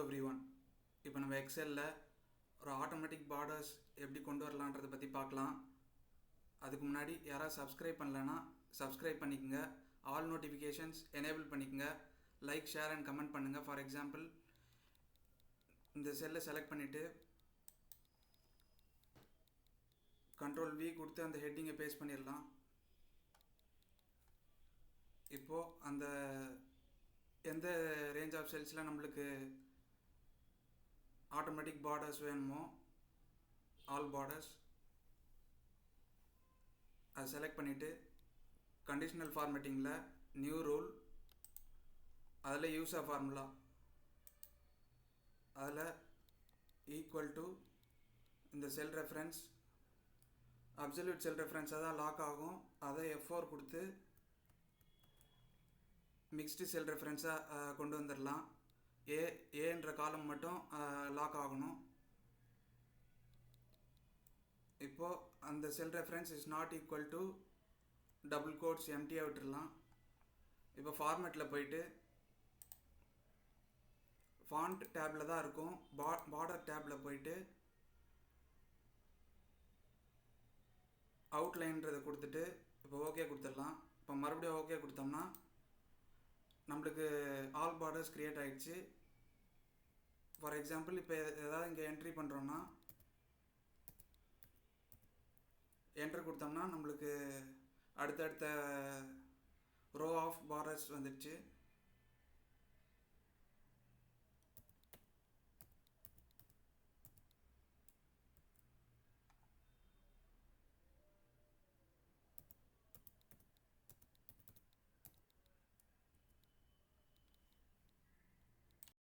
Everyone. இப்போ நம்ம எக்ஸலில் ஒரு ஆட்டோமேட்டிக் பார்டர்ஸ் எப்படி கொண்டு வரலான்றதை பற்றி பார்க்கலாம். அதுக்கு முன்னாடி யாராவது சப்ஸ்கிரைப் பண்ணலைன்னா சப்ஸ்கிரைப் பண்ணிக்கோங்க, ஆல் நோட்டிஃபிகேஷன்ஸ் எனேபிள் பண்ணிக்கோங்க, லைக் ஷேர் அண்ட் கமெண்ட் பண்ணுங்கள். ஃபார் எக்ஸாம்பிள், இந்த செல்லை செலக்ட் பண்ணிவிட்டு Ctrl V கொடுத்து அந்த ஹெட்டிங்கை பேஸ்ட் பண்ணிடலாம். இப்போது அந்த எந்த ரேஞ்ச் ஆஃப் செல்ஸில் நம்மளுக்கு ஆட்டோமேட்டிக் பார்டர்ஸ் வேணுமோ, ஆல் பார்டர்ஸ், அதை செலக்ட் பண்ணிவிட்டு கண்டிஷனல் ஃபார்மேட்டிங்கில் நியூ ரூல், அதில் யூஸ் ஆஃப் ஃபார்முலா, அதில் ஈக்குவல் டு இந்த செல் ரெஃபரன்ஸ், அப்சல்யூட் செல் ரெஃபரன்ஸாக தான் லாக் ஆகும். அதை F4 கொடுத்து மிக்ஸ்டு செல் ரெஃபரன்ஸாக கொண்டு வந்துடலாம். ஏன்ற காலம் மட்டும் லாக் ஆகணும். இப்போது அந்த cell reference is not equal to double quotes எம்டியாக விட்டுடலாம். இப்போ ஃபார்மேட்டில் போயிட்டு ஃபாண்ட் டேப்பில் தான் இருக்கும், பார்டர் டேப்பில் போயிட்டு அவுட்லைன்றதை கொடுத்துட்டு இப்போ ஓகே கொடுத்துடலாம். இப்போ மறுபடியும் ஓகே கொடுத்தோம்னா நம்மளுக்கு ஆல் பார்டர்ஸ் க்ரியேட் ஆகிடுச்சு. ஃபார் எக்ஸாம்பிள், இப்போ ஏதாவது இங்கே என்ட்ரி பண்ணுறோன்னா என்ட்ரு கொடுத்தோம்னா நம்மளுக்கு அடுத்தடுத்த ரோ ஆஃப் பார்டர்ஸ் வந்துடுச்சு.